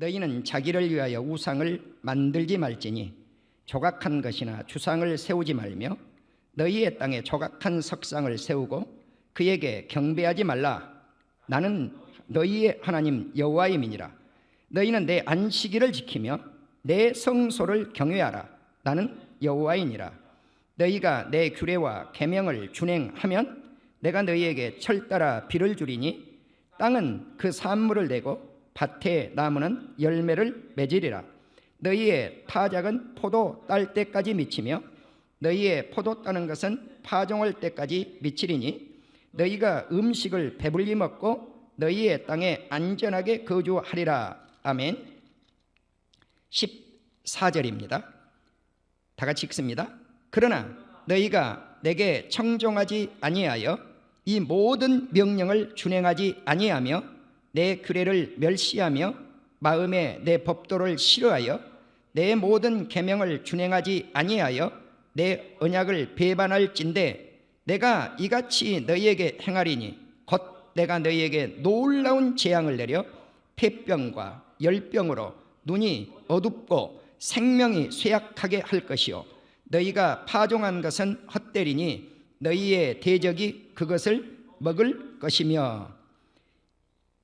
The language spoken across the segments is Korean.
너희는 자기를 위하여 우상을 만들지 말지니 조각한 것이나 주상을 세우지 말며 너희의 땅에 조각한 석상을 세우고 그에게 경배하지 말라. 나는 너희의 하나님 여호와임이니라. 너희는 내 안식일을 지키며 내 성소를 경외하라. 나는 여호와이니라. 너희가 내 규례와 계명을 준행하면 내가 너희에게 철따라 비를 주리니 땅은 그 산물을 내고 밭의 나무는 열매를 맺으리라. 너희의 타작은 포도 딸 때까지 미치며 너희의 포도 따는 것은 파종할 때까지 미치리니 너희가 음식을 배불리 먹고 너희의 땅에 안전하게 거주하리라. 아멘. 14절입니다. 다 같이 읽습니다. 그러나 너희가 내게 청종하지 아니하여 이 모든 명령을 준행하지 아니하며 내 규례를 멸시하며 마음에 내 법도를 싫어하여 내 모든 계명을 준행하지 아니하여 내 언약을 배반할진대 내가 이같이 너희에게 행하리니 곧 내가 너희에게 놀라운 재앙을 내려 폐병과 열병으로 눈이 어둡고 생명이 쇠약하게 할 것이요 너희가 파종한 것은 헛되리니 너희의 대적이 그것을 먹을 것이며.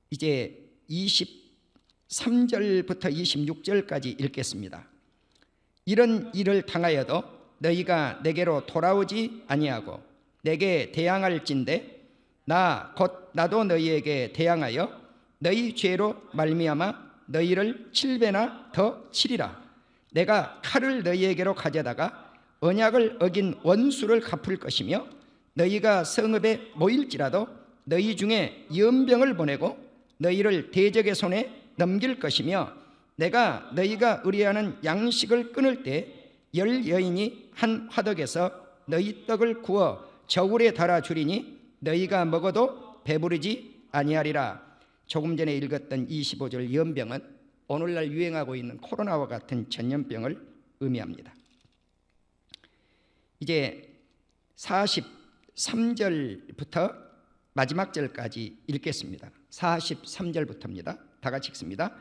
이제 23절부터 26절까지 읽겠습니다. 이런 일을 당하여도 너희가 내게로 돌아오지 아니하고 내게 대항할진대 나 곧 나도 너희에게 대항하여 너희 죄로 말미암아 너희를 7배나 더 치리라. 내가 칼을 너희에게로 가져다가 언약을 어긴 원수를 갚을 것이며 너희가 성읍에 모일지라도 너희 중에 연병을 보내고 너희를 대적의 손에 넘길 것이며 내가 너희가 의뢰하는 양식을 끊을 때 10 여인이 한 화덕에서 너희 떡을 구워 저울에 달아 주리니 너희가 먹어도 배부르지 아니하리라. 조금 전에 읽었던 25절 연병은 오늘날 유행하고 있는 코로나와 같은 전염병을 의미합니다. 이제 43절부터 마지막 절까지 읽겠습니다. 43절부터입니다. 다 같이 읽습니다.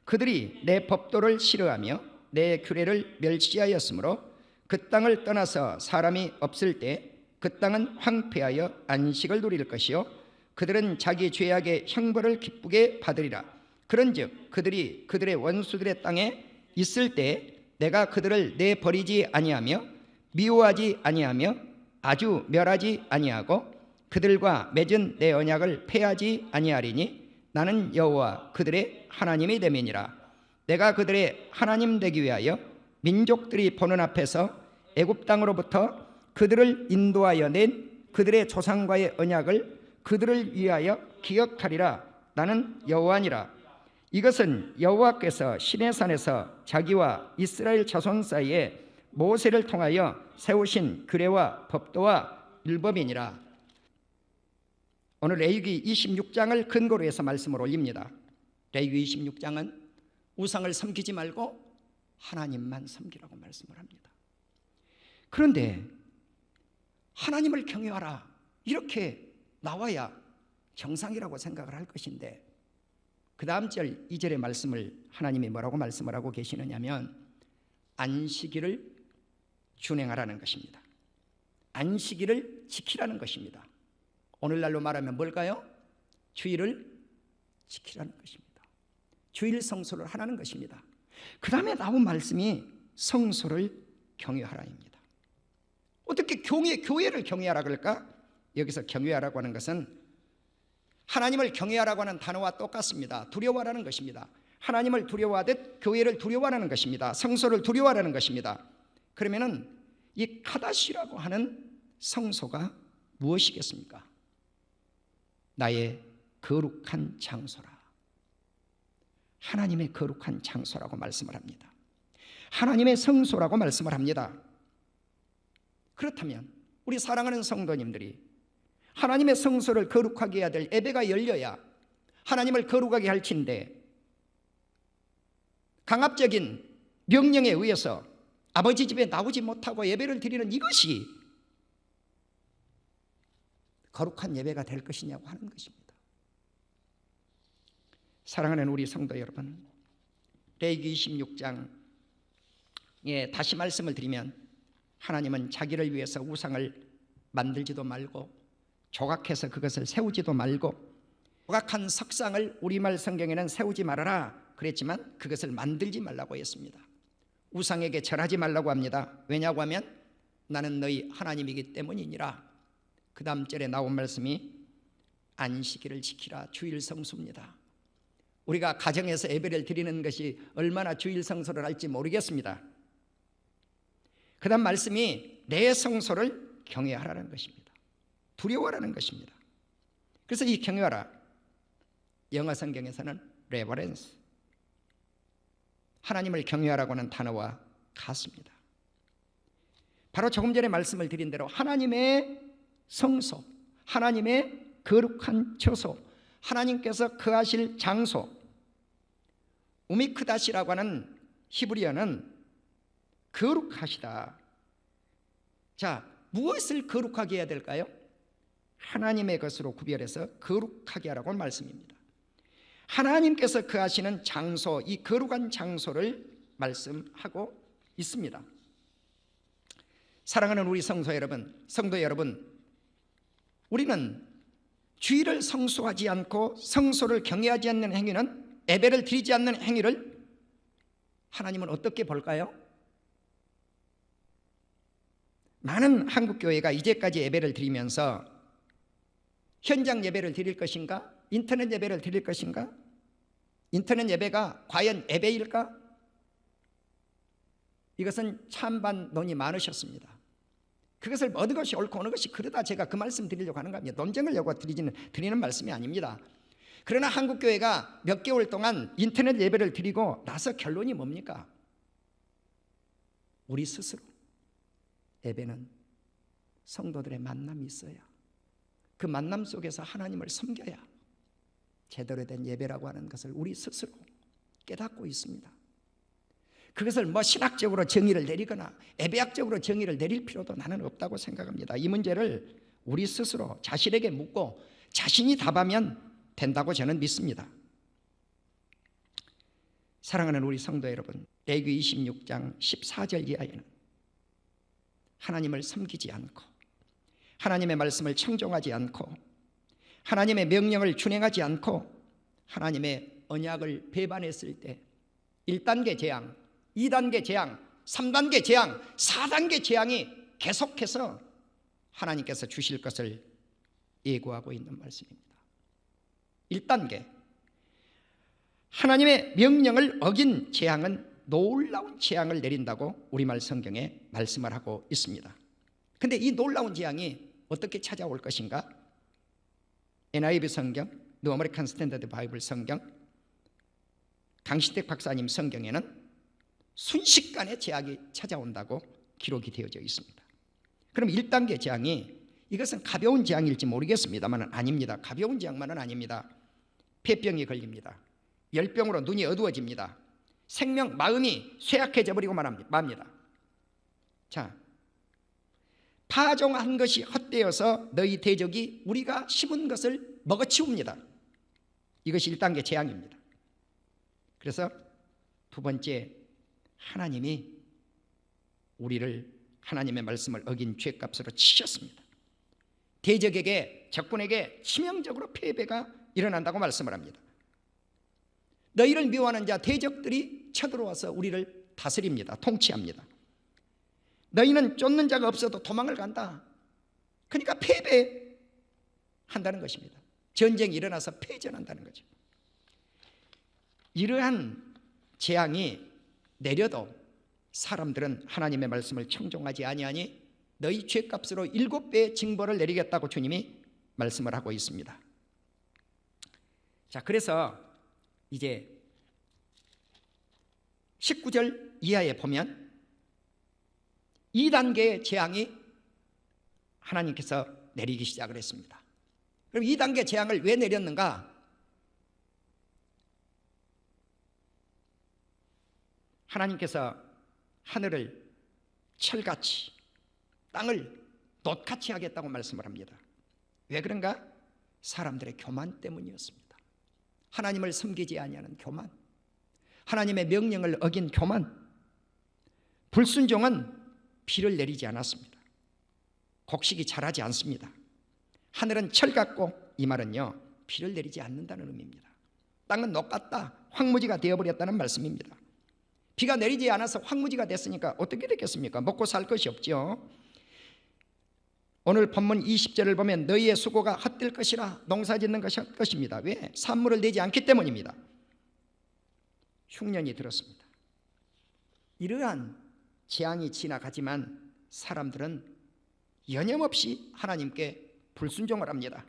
그들이 내 법도를 싫어하며 내 규례를 멸시하였으므로 그 땅을 떠나서 사람이 없을 때 그 땅은 황폐하여 안식을 누릴 것이요 그들은 자기 죄악의 형벌을 기쁘게 받으리라. 그런즉 그들이 그들의 원수들의 땅에 있을 때 내가 그들을 내버리지 아니하며 미워하지 아니하며 아주 멸하지 아니하고 그들과 맺은 내 언약을 폐하지 아니하리니 나는 여호와 그들의 하나님이 됨이니라. 내가 그들의 하나님 되기 위하여 민족들이 보는 앞에서 애굽 땅으로부터 그들을 인도하여 낸 그들의 조상과의 언약을 그들을 위하여 기억하리라. 나는 여호와니라. 이것은 여호와께서 시내산에서 자기와 이스라엘 자손 사이에 모세를 통하여 세우신 규례와 법도와 율법이니라. 오늘 레위기 26장을 근거로 해서 말씀을 올립니다. 레위기 26장은 우상을 섬기지 말고 하나님만 섬기라고 말씀을 합니다. 그런데 하나님을 경외하라 이렇게 나와야 정상이라고 생각을 할 것인데 그 다음 절 2절의 말씀을 하나님이 뭐라고 말씀을 하고 계시느냐면 안식일을 준행하라는 것입니다. 안식일을 지키라는 것입니다. 오늘날로 말하면 뭘까요? 주일을 지키라는 것입니다. 주일 성소를 하라는 것입니다. 그 다음에 나온 말씀이 성소를 경외하라입니다. 어떻게 교회를 경외하라 그럴까? 여기서 경외하라고 하는 것은 하나님을 경외하라고 하는 단어와 똑같습니다. 두려워하라는 것입니다. 하나님을 두려워하듯 교회를 두려워하라는 것입니다. 성소를 두려워하라는 것입니다. 그러면은 이 카다시라고 하는 성소가 무엇이겠습니까? 나의 거룩한 장소라. 하나님의 거룩한 장소라고 말씀을 합니다. 하나님의 성소라고 말씀을 합니다. 그렇다면 우리 사랑하는 성도님들이 하나님의 성소를 거룩하게 해야 될 예배가 열려야 하나님을 거룩하게 할 텐데 강압적인 명령에 의해서 아버지 집에 나오지 못하고 예배를 드리는 이것이 거룩한 예배가 될 것이냐고 하는 것입니다. 사랑하는 우리 성도 여러분, 레위기 26장에 다시 말씀을 드리면 하나님은 자기를 위해서 우상을 만들지도 말고 조각해서 그것을 세우지도 말고, 조각한 석상을 우리말 성경에는 세우지 말아라 그랬지만 그것을 만들지 말라고 했습니다. 우상에게 절하지 말라고 합니다. 왜냐고 하면 나는 너희 하나님이기 때문이니라. 그 다음 절에 나온 말씀이 안식일을 지키라, 주일 성수입니다. 우리가 가정에서 예배를 드리는 것이 얼마나 주일 성소를 할지 모르겠습니다. 그 다음 말씀이 내 성소를 경외하라는 것입니다. 두려워하라는 것입니다. 그래서 이 경외하라, 영어 성경에서는 reverence, 하나님을 경외하라고 하는 단어와 같습니다. 바로 조금 전에 말씀을 드린 대로 하나님의 성소, 하나님의 거룩한 처소, 하나님께서 거하실 장소, 우미크다시라고 하는 히브리어는 거룩하시다. 자, 무엇을 거룩하게 해야 될까요? 하나님의 것으로 구별해서 거룩하게 하라고 하는 말씀입니다. 하나님께서 거하시는 장소, 이 거룩한 장소를 말씀하고 있습니다. 사랑하는 우리 성도 여러분, 우리는 주일을 성수하지 않고 성소를 경외하지 않는 행위는, 예배를 드리지 않는 행위를 하나님은 어떻게 볼까요? 많은 한국교회가 이제까지 예배를 드리면서 현장 예배를 드릴 것인가? 인터넷 예배를 드릴 것인가? 인터넷 예배가 과연 예배일까? 이것은 찬반론이 많으셨습니다. 그것을 어느 것이 옳고 어느 것이 그러다 제가 그 말씀 드리려고 하는 겁니다. 논쟁을 요구 드리는 말씀이 아닙니다. 그러나 한국교회가 몇 개월 동안 인터넷 예배를 드리고 나서 결론이 뭡니까? 우리 스스로 예배는 성도들의 만남이 있어야, 그 만남 속에서 하나님을 섬겨야 제대로 된 예배라고 하는 것을 우리 스스로 깨닫고 있습니다. 그것을 뭐 신학적으로 정의를 내리거나 예배학적으로 정의를 내릴 필요도 나는 없다고 생각합니다. 이 문제를 우리 스스로 자신에게 묻고 자신이 답하면 된다고 저는 믿습니다. 사랑하는 우리 성도 여러분, 레위기 26장 14절 이하에는 하나님을 섬기지 않고 하나님의 말씀을 청종하지 않고 하나님의 명령을 준행하지 않고 하나님의 언약을 배반했을 때 1단계 재앙, 2단계 재앙, 3단계 재앙, 4단계 재앙이 계속해서 하나님께서 주실 것을 예고하고 있는 말씀입니다. 1단계, 하나님의 명령을 어긴 재앙은 놀라운 재앙을 내린다고 우리말 성경에 말씀을 하고 있습니다. 그런데 이 놀라운 재앙이 어떻게 찾아올 것인가? NIV 성경, 뉴 아메리칸 스탠더드 바이블 성경, 강신택 박사님 성경에는 순식간에 재앙이 찾아온다고 기록이 되어져 있습니다. 그럼 1단계 재앙이, 이것은 가벼운 재앙일지 모르겠습니다만 아닙니다. 가벼운 재앙만은 아닙니다. 폐병이 걸립니다. 열병으로 눈이 어두워집니다. 생명, 마음이 쇠약해져 버리고 맙니다. 자, 파종한 것이 헛되어서 너희 대적이 우리가 심은 것을 먹어치웁니다. 이것이 1단계 재앙입니다. 그래서 두 번째, 하나님이 우리를 하나님의 말씀을 어긴 죄값으로 치셨습니다. 대적에게, 적군에게 치명적으로 패배가 일어난다고 말씀을 합니다. 너희를 미워하는 자 대적들이 쳐들어와서 우리를 다스립니다. 통치합니다. 너희는 쫓는 자가 없어도 도망을 간다. 그러니까 패배한다는 것입니다. 전쟁이 일어나서 패전한다는 거죠. 이러한 재앙이 내려도 사람들은 하나님의 말씀을 청종하지 아니하니 너희 죄값으로 7배의 징벌을 내리겠다고 주님이 말씀을 하고 있습니다. 자, 그래서 이제 19절 이하에 보면 2단계의 재앙이 하나님께서 내리기 시작을 했습니다. 그럼 2단계 재앙을 왜 내렸는가? 하나님께서 하늘을 철같이, 땅을 놋같이 하겠다고 말씀을 합니다. 왜 그런가? 사람들의 교만 때문이었습니다. 하나님을 섬기지 아니하는 교만, 하나님의 명령을 어긴 교만, 불순종은 비를 내리지 않았습니다. 곡식이 자라지 않습니다. 하늘은 철 같고, 이 말은요, 비를 내리지 않는다는 의미입니다. 땅은 녹 같다, 황무지가 되어버렸다는 말씀입니다. 비가 내리지 않아서 황무지가 됐으니까 어떻게 됐겠습니까? 먹고 살 것이 없죠. 오늘 본문 20절을 보면 너희의 수고가 헛될 것이라, 농사짓는 것이 헛것입니다. 왜? 산물을 내지 않기 때문입니다. 흉년이 들었습니다. 이러한 재앙이 지나가지만 사람들은 여념없이 하나님께 불순종을 합니다.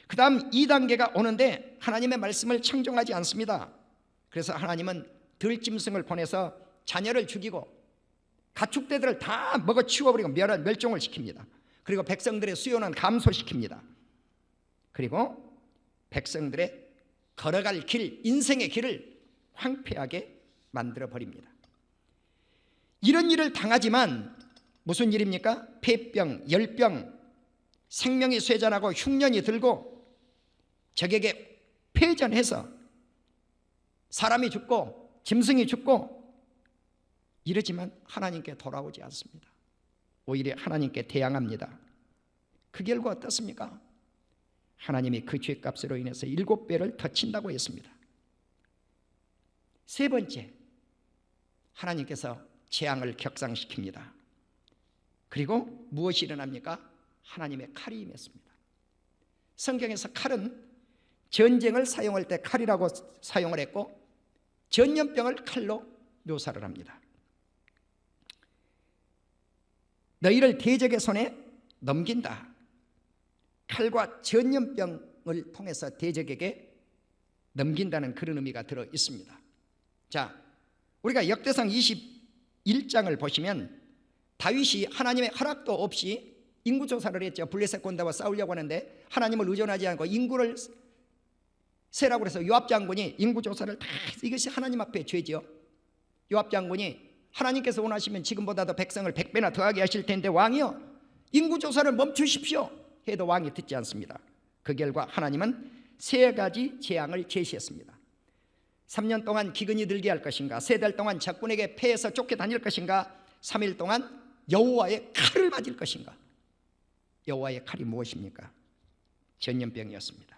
그 다음 2단계가 오는데 하나님의 말씀을 청종하지 않습니다. 그래서 하나님은 들짐승을 보내서 자녀를 죽이고 가축대들을 다 먹어치워버리고 멸종을 시킵니다. 그리고 백성들의 수요는 감소시킵니다. 그리고 백성들의 걸어갈 길, 인생의 길을 황폐하게 만들어버립니다. 이런 일을 당하지만 무슨 일입니까? 폐병, 열병, 생명이 쇠잔하고 흉년이 들고 적에게 패전해서 사람이 죽고 짐승이 죽고 이러지만 하나님께 돌아오지 않습니다. 오히려 하나님께 대항합니다. 그 결과 어떻습니까? 하나님이 그 죄값으로 인해서 7배를 더 친다고 했습니다. 세 번째, 하나님께서 재앙을 격상시킵니다. 그리고 무엇이 일어납니까? 하나님의 칼이 임했습니다. 성경에서 칼은 전쟁을 사용할 때 칼이라고 사용을 했고 전염병을 칼로 묘사를 합니다. 너희를 대적의 손에 넘긴다. 칼과 전염병을 통해서 대적에게 넘긴다는 그런 의미가 들어 있습니다. 자, 우리가 역대상 21장을 보시면 다윗이 하나님의 허락도 없이 인구조사를 했죠. 블레셋 군대와 싸우려고 하는데 하나님을 의존하지 않고 인구를 세라고 해서 요압 장군이 인구조사를 다 해서 이것이 하나님 앞에 죄죠. 요압 장군이 하나님께서 원하시면 지금보다도 백성을 100배나 더하게 하실 텐데 왕이요, 인구조사를 멈추십시오 해도 왕이 듣지 않습니다. 그 결과 하나님은 3가지 재앙을 제시했습니다. 3년 동안 기근이 들게 할 것인가, 3달 동안 적군에게 패해서 쫓겨다닐 것인가, 3일 동안 여호와의 칼을 맞을 것인가. 여호와의 칼이 무엇입니까? 전염병이었습니다.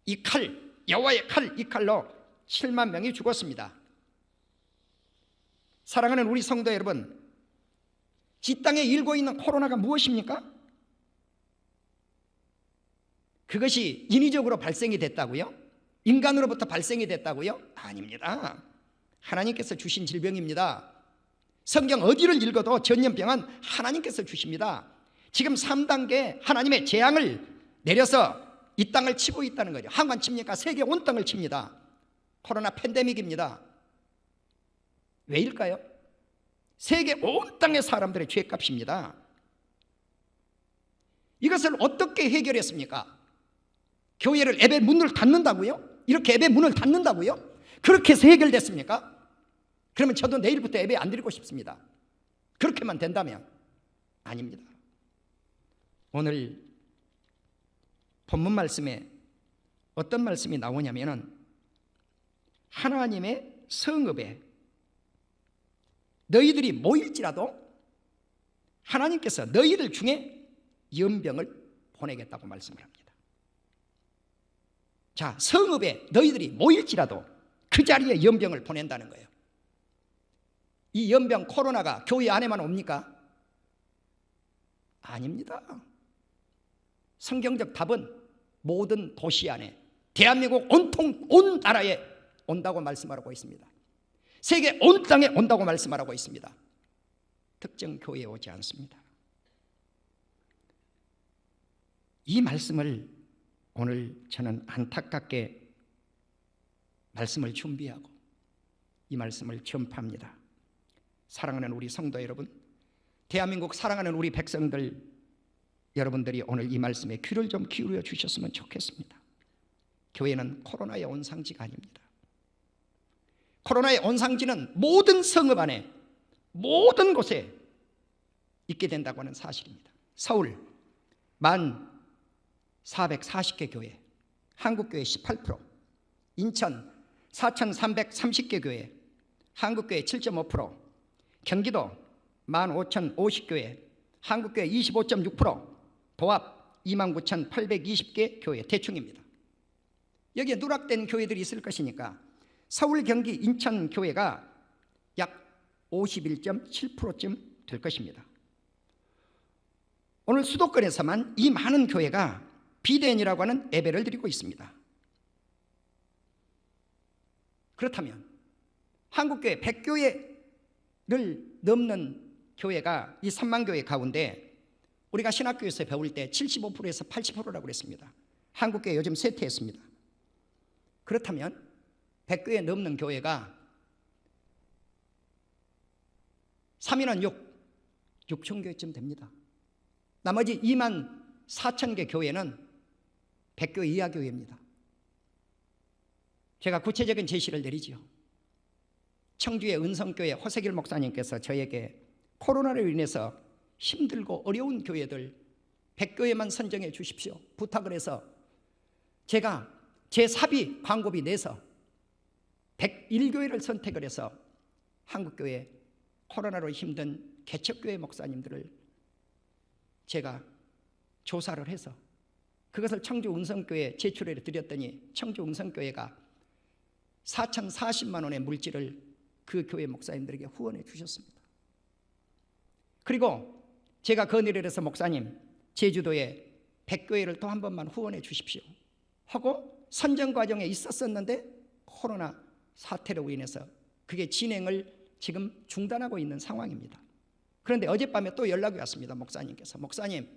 이 칼, 여호와의 칼, 이 칼로 7만 명이 죽었습니다. 사랑하는 우리 성도 여러분, 이 땅에 일고 있는 코로나가 무엇입니까? 그것이 인위적으로 발생이 됐다고요? 인간으로부터 발생이 됐다고요? 아닙니다. 하나님께서 주신 질병입니다. 성경 어디를 읽어도 전염병은 하나님께서 주십니다. 지금 3단계 하나님의 재앙을 내려서 이 땅을 치고 있다는 거죠. 한관 칩니까? 세계 온 땅을 칩니다. 코로나 팬데믹입니다. 왜일까요? 세계 온 땅의 사람들의 죄값입니다. 이것을 어떻게 해결했습니까? 교회를 예배 문을 닫는다고요? 이렇게 예배 문을 닫는다고요? 그렇게 해서 해결됐습니까? 그러면 저도 내일부터 예배 안 드리고 싶습니다. 그렇게만 된다면. 아닙니다. 오늘 본문 말씀에 어떤 말씀이 나오냐면은 하나님의 성읍에 너희들이 모일지라도 하나님께서 너희들 중에 연병을 보내겠다고 말씀을 합니다. 자, 성읍에 너희들이 모일지라도 그 자리에 연병을 보낸다는 거예요. 이 연병 코로나가 교회 안에만 옵니까? 아닙니다. 성경적 답은 모든 도시 안에, 대한민국 온통 온 나라에 온다고 말씀하고 있습니다. 세계 온 땅에 온다고 말씀하고 있습니다. 특정 교회에 오지 않습니다. 이 말씀을 오늘 저는 안타깝게 말씀을 준비하고 이 말씀을 전파합니다. 사랑하는 우리 성도 여러분, 대한민국 사랑하는 우리 백성들 여러분들이 오늘 이 말씀에 귀를 좀 기울여 주셨으면 좋겠습니다. 교회는 코로나의 온상지가 아닙니다. 코로나의 온상지는 모든 성읍 안에 모든 곳에 있게 된다고 하는 사실입니다. 서울 1440개 교회, 한국교회 18%, 인천 4,330개 교회, 한국교회 7.5%, 경기도 15,050교회, 한국교회 25.6%, 도합 29,820개 교회 대충입니다. 여기에 누락된 교회들이 있을 것이니까 서울, 경기, 인천 교회가 약 51.7%쯤 될 것입니다. 오늘 수도권에서만 이 많은 교회가 비대인이라고 하는 예배를 드리고 있습니다. 그렇다면 한국교회 100교회를 넘는 교회가 이 3만 교회 가운데 우리가 신학교에서 배울 때 75%에서 80%라고 그랬습니다. 한국교회 요즘 쇠퇴했습니다. 그렇다면 100교회 넘는 교회가 3인은 6,000교회쯤 됩니다. 나머지 2만 4천 개 교회는 100교회 이하 교회입니다. 제가 구체적인 제시를 내리지요. 청주의 은성교회 호세길 목사님께서 저에게 코로나로 인해서 힘들고 어려운 교회들 100교회만 선정해 주십시오 부탁을 해서 제가 제 사비 광고비 내서 101교회를 선택을 해서 한국교회 코로나로 힘든 개척교회 목사님들을 제가 조사를 해서 그것을 청주 은성교회에 제출해 드렸더니 청주 은성교회가 4,040만 원의 물질을 그 교회 목사님들에게 후원해 주셨습니다. 그리고 제가 건의를 해서 목사님 제주도에 100교회를 또 한 번만 후원해 주십시오 하고 선정 과정에 있었었는데 코로나 사태로 인해서 그게 진행을 지금 중단하고 있는 상황입니다. 그런데 어젯밤에 또 연락이 왔습니다. 목사님께서 목사님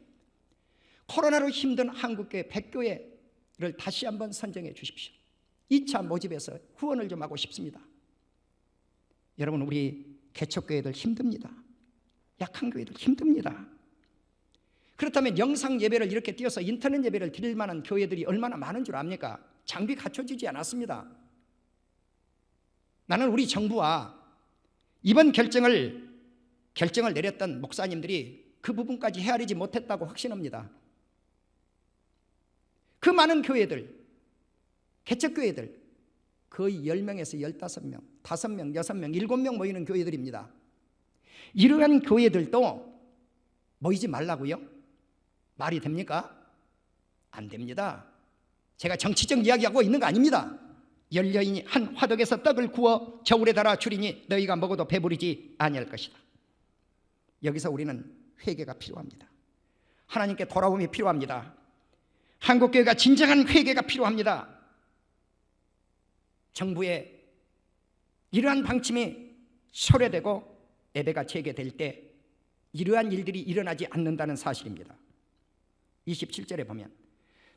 코로나로 힘든 한국교회 100교회를 다시 한번 선정해 주십시오. 2차 모집에서 후원을 좀 하고 싶습니다. 여러분 우리 개척교회들 힘듭니다. 약한 교회들 힘듭니다. 그렇다면 영상 예배를 이렇게 띄워서 인터넷 예배를 드릴 만한 교회들이 얼마나 많은 줄 압니까? 장비 갖춰지지 않았습니다. 나는 우리 정부와 이번 결정을 내렸던 목사님들이 그 부분까지 헤아리지 못했다고 확신합니다. 그 많은 교회들, 개척교회들 거의 10명에서 15명, 5명, 6명, 7명 모이는 교회들입니다. 이러한 교회들도 모이지 말라고요? 말이 됩니까? 안 됩니다. 제가 정치적 이야기하고 있는 거 아닙니다. 열여인이 한 화덕에서 떡을 구워 저울에 달아 주리니 너희가 먹어도 배부르지 아니할 것이다. 여기서 우리는 회개가 필요합니다. 하나님께 돌아옴이 필요합니다. 한국교회가 진정한 회개가 필요합니다. 정부의 이러한 방침이 소외되고 예배가 재개될 때 이러한 일들이 일어나지 않는다는 사실입니다. 27절에 보면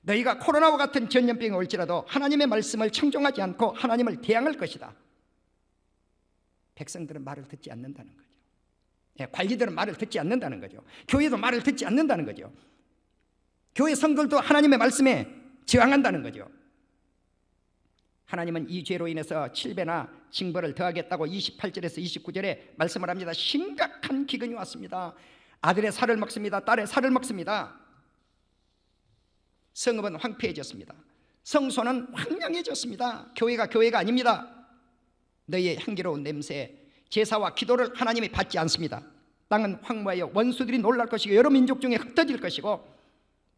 너희가 코로나와 같은 전염병이 올지라도 하나님의 말씀을 청종하지 않고 하나님을 대항할 것이다. 백성들은 말을 듣지 않는다는 거죠. 관리들은 말을 듣지 않는다는 거죠. 교회도 말을 듣지 않는다는 거죠. 교회 성도들도 하나님의 말씀에 저항한다는 거죠. 하나님은 이 죄로 인해서 7배나 징벌을 더하겠다고 28절에서 29절에 말씀을 합니다. 심각한 기근이 왔습니다. 아들의 살을 먹습니다. 딸의 살을 먹습니다. 성읍은 황폐해졌습니다. 성소는 황량해졌습니다. 교회가 아닙니다. 너희의 향기로운 냄새, 제사와 기도를 하나님이 받지 않습니다. 땅은 황무하여 원수들이 놀랄 것이고 여러 민족 중에 흩어질 것이고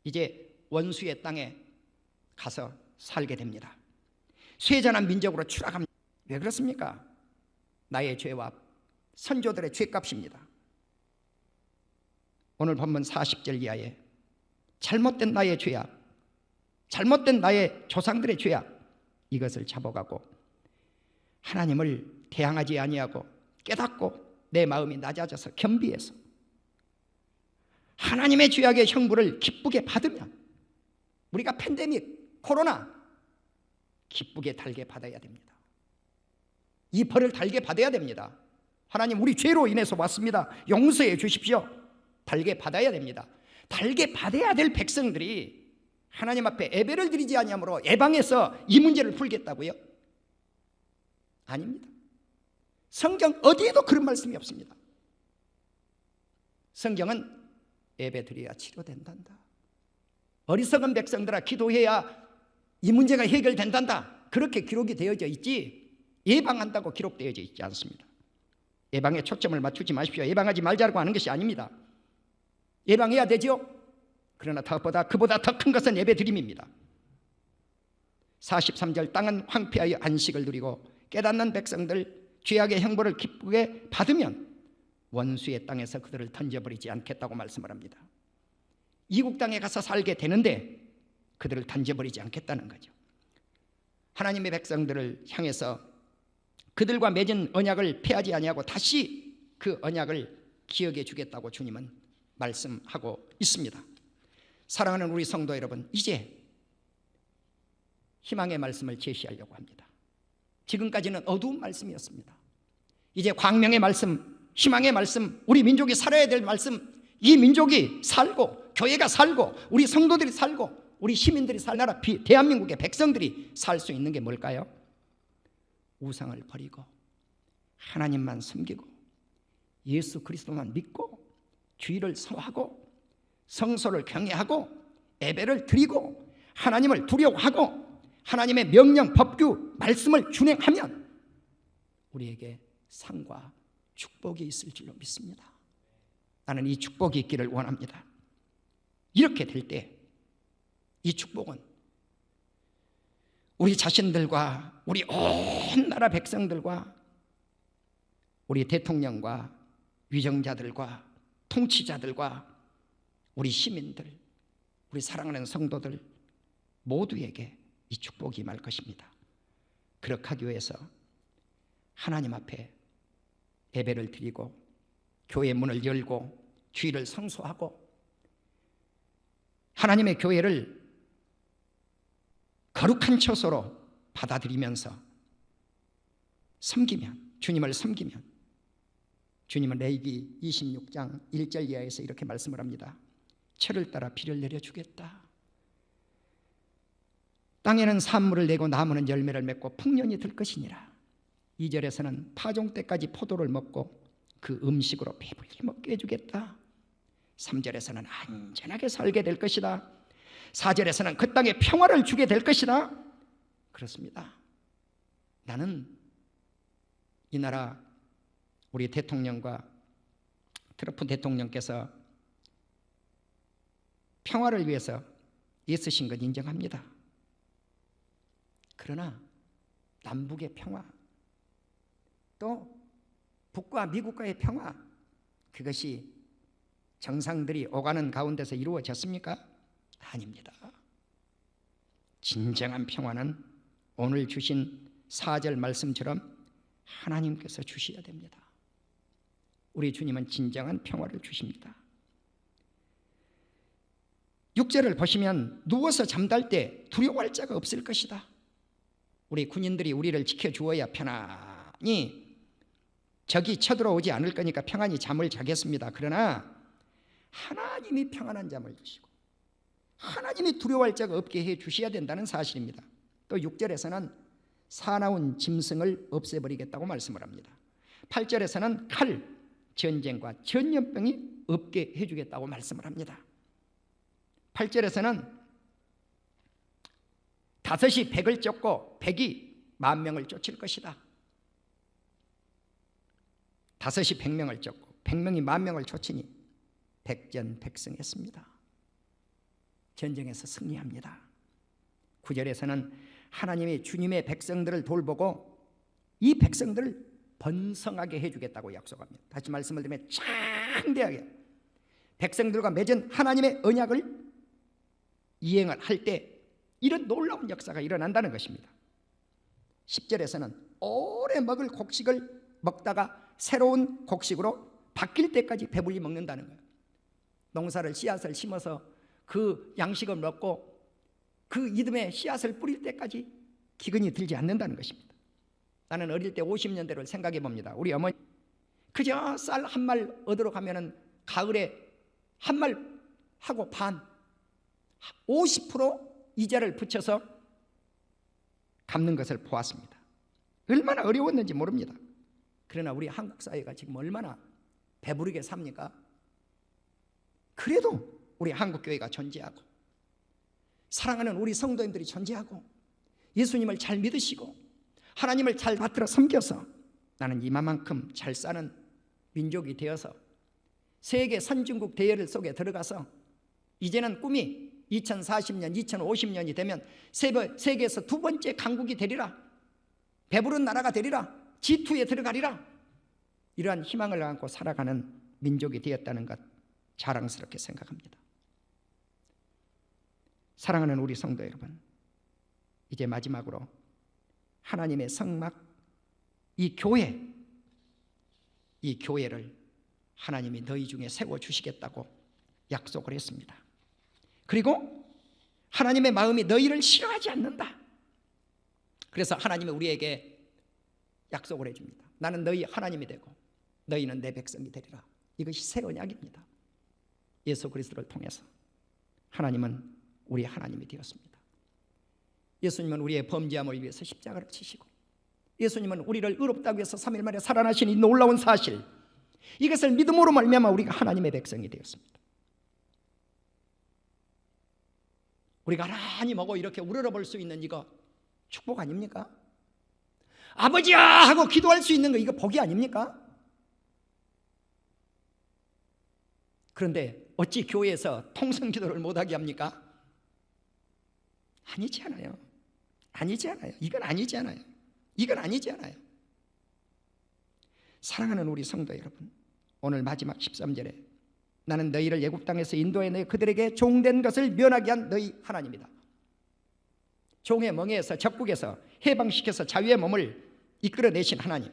이제 원수의 땅에 가서 살게 됩니다. 쇠잔한 민족으로 추락합니다. 왜 그렇습니까? 나의 죄와 선조들의 죄값입니다. 오늘 본문 40절 이하에 잘못된 나의 죄악, 잘못된 나의 조상들의 죄악, 이것을 잡아가고 하나님을 대항하지 아니하고 깨닫고 내 마음이 낮아져서 겸비해서 하나님의 죄악의 형벌을 기쁘게 받으면 우리가 팬데믹, 코로나 기쁘게 달게 받아야 됩니다. 이 벌을 달게 받아야 됩니다. 하나님 우리 죄로 인해서 왔습니다. 용서해 주십시오. 달게 받아야 됩니다. 달게 받아야 될 백성들이 하나님 앞에 예배를 드리지 아니하므로 예방해서 이 문제를 풀겠다고요? 아닙니다. 성경 어디에도 그런 말씀이 없습니다. 성경은 예배 드려야 치료된단다. 어리석은 백성들아 기도해야 이 문제가 해결된단다. 그렇게 기록이 되어져 있지 예방한다고 기록되어져 있지 않습니다. 예방에 초점을 맞추지 마십시오. 예방하지 말자고 하는 것이 아닙니다. 예방해야 되죠. 그러나 그보다 더 큰 것은 예배드림입니다. 43절 땅은 황폐하여 안식을 누리고 깨닫는 백성들 죄악의 형벌을 기쁘게 받으면 원수의 땅에서 그들을 던져버리지 않겠다고 말씀을 합니다. 이국 땅에 가서 살게 되는데 그들을 던져버리지 않겠다는 거죠. 하나님의 백성들을 향해서 그들과 맺은 언약을 폐하지 아니하고 다시 그 언약을 기억해 주겠다고 주님은 말씀하고 있습니다. 사랑하는 우리 성도 여러분, 이제 희망의 말씀을 제시하려고 합니다. 지금까지는 어두운 말씀이었습니다. 이제 광명의 말씀, 희망의 말씀, 우리 민족이 살아야 될 말씀, 이 민족이 살고 교회가 살고 우리 성도들이 살고 우리 시민들이 살 나라 대한민국의 백성들이 살 수 있는 게 뭘까요? 우상을 버리고 하나님만 섬기고 예수 그리스도만 믿고 주의를 서하고 성소를 경외하고 예배를 드리고 하나님을 두려워하고 하나님의 명령, 법규, 말씀을 준행하면 우리에게 상과 축복이 있을 줄로 믿습니다. 나는 이 축복이 있기를 원합니다. 이렇게 될 때 이 축복은 우리 자신들과 우리 온 나라 백성들과 우리 대통령과 위정자들과 통치자들과 우리 시민들, 우리 사랑하는 성도들 모두에게 이 축복이 임할 것입니다. 그렇게 하기 위해서 하나님 앞에 예배를 드리고 교회 문을 열고 주의를 성소하고 하나님의 교회를 거룩한 처소로 받아들이면서 섬기면, 주님을 섬기면, 주님은 레위기 26장 1절 이하에서 이렇게 말씀을 합니다. 철을 따라 비를 내려주겠다. 땅에는 산물을 내고 나무는 열매를 맺고 풍년이 들 것이니라. 2절에서는 파종 때까지 포도를 먹고 그 음식으로 배불리 먹게 해주겠다. 3절에서는 안전하게 살게 될 것이다. 4절에서는 그 땅에 평화를 주게 될 것이다. 그렇습니다. 나는 이 나라 우리 대통령과 트럼프 대통령께서 평화를 위해서 애쓰신 것 인정합니다. 그러나 남북의 평화, 또 북과 미국과의 평화, 그것이 정상들이 오가는 가운데서 이루어졌습니까? 아닙니다. 진정한 평화는 오늘 주신 4절 말씀처럼 하나님께서 주셔야 됩니다. 우리 주님은 진정한 평화를 주십니다. 6절을 보시면 누워서 잠잘 때 두려워할 자가 없을 것이다. 우리 군인들이 우리를 지켜주어야 편안히 적이 쳐들어오지 않을 거니까 평안히 잠을 자겠습니다. 그러나 하나님이 평안한 잠을 주시고 하나님이 두려워할 자가 없게 해 주셔야 된다는 사실입니다. 또 6절에서는 사나운 짐승을 없애버리겠다고 말씀을 합니다. 8절에서는 칼, 전쟁과 전염병이 없게 해주겠다고 말씀을 합니다. 8절에서는 5이 100을 쫓고 100이 10,000명을 쫓을 것이다. 5이 100명을 쫓고 100명이 10,000명을 쫓으니 백전백승했습니다. 전쟁에서 승리합니다. 9절에서는 하나님이 주님의 백성들을 돌보고 이 백성들을 번성하게 해주겠다고 약속합니다. 다시 말씀을 드리면 창대하게 백성들과 맺은 하나님의 언약을 이행을 할 때 이런 놀라운 역사가 일어난다는 것입니다. 10절에서는 오래 먹을 곡식을 먹다가 새로운 곡식으로 바뀔 때까지 배불리 먹는다는 거예요. 농사를 씨앗을 심어서 그 양식을 먹고 그 이듬해 씨앗을 뿌릴 때까지 기근이 들지 않는다는 것입니다. 나는 어릴 때 50년대를 생각해 봅니다. 우리 어머니 그저 쌀 한 말 얻으러 가면은 가을에 한 말 하고 반 50% 이자를 붙여서 갚는 것을 보았습니다. 얼마나 어려웠는지 모릅니다. 그러나 우리 한국 사회가 지금 얼마나 배부르게 삽니까? 그래도 우리 한국 교회가 존재하고 사랑하는 우리 성도님들이 존재하고 예수님을 잘 믿으시고 하나님을 잘 받들어 섬겨서 나는 이만큼 잘 사는 민족이 되어서 세계 선진국 대열 속에 들어가서 이제는 꿈이 2040년, 2050년이 되면 세계에서 두 번째 강국이 되리라, 배부른 나라가 되리라, G2에 들어가리라, 이러한 희망을 안고 살아가는 민족이 되었다는 것 자랑스럽게 생각합니다. 사랑하는 우리 성도 여러분, 이제 마지막으로 하나님의 성막, 이 교회를 하나님이 너희 중에 세워주시겠다고 약속을 했습니다. 그리고 하나님의 마음이 너희를 싫어하지 않는다. 그래서 하나님이 우리에게 약속을 해줍니다. 나는 너희 하나님이 되고 너희는 내 백성이 되리라. 이것이 새 언약입니다. 예수 그리스도를 통해서 하나님은 우리 하나님이 되었습니다. 예수님은 우리의 범죄함을 위해서 십자가를 치시고, 예수님은 우리를 의롭다고 해서 3일 만에 살아나신 이 놀라운 사실, 이것을 믿음으로 말미암아 우리가 하나님의 백성이 되었습니다. 우리가 하나님하고 이렇게 우러러볼 수 있는 이거 축복 아닙니까? 아버지야 하고 기도할 수 있는 거, 이거 복이 아닙니까? 그런데 어찌 교회에서 통성기도를 못하게 합니까? 아니지 않아요. 아니지 않아요. 이건 아니지 않아요. 이건 아니지 않아요. 사랑하는 우리 성도 여러분, 오늘 마지막 13절에 나는 너희를 애굽 땅에서 인도해 내 그들에게 종된 것을 면하게 한 너희 하나님이다. 종의 멍에에서 적국에서 해방시켜서 자유의 몸을 이끌어내신 하나님,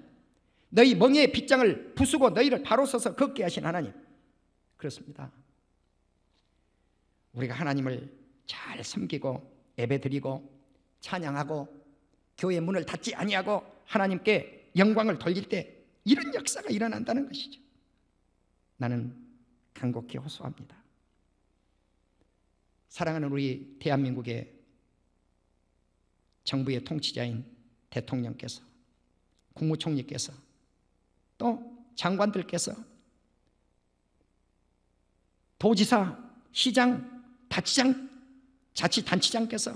너희 멍에의 빗장을 부수고 너희를 바로 서서 걷게 하신 하나님. 그렇습니다. 우리가 하나님을 잘 섬기고 예배드리고 찬양하고 교회 문을 닫지 아니하고 하나님께 영광을 돌릴 때 이런 역사가 일어난다는 것이죠. 나는 간곡히 호소합니다. 사랑하는 우리 대한민국의 정부의 통치자인 대통령께서, 국무총리께서, 또 장관들께서, 도지사, 시장, 자치단체장께서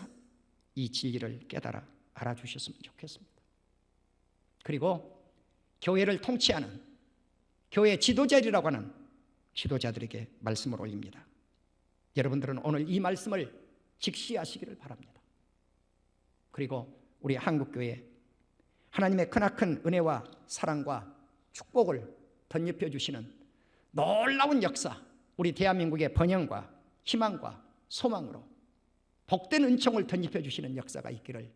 이 진리를 깨달아 알아주셨으면 좋겠습니다. 그리고 교회를 통치하는 교회 지도자들이라고 하는 지도자들에게 말씀을 올립니다. 여러분들은 오늘 이 말씀을 직시하시기를 바랍니다. 그리고 우리 한국교회 하나님의 크나큰 은혜와 사랑과 축복을 덧입혀 주시는 놀라운 역사, 우리 대한민국의 번영과 희망과 소망으로 복된 은총을 덧입혀 주시는 역사가 있기를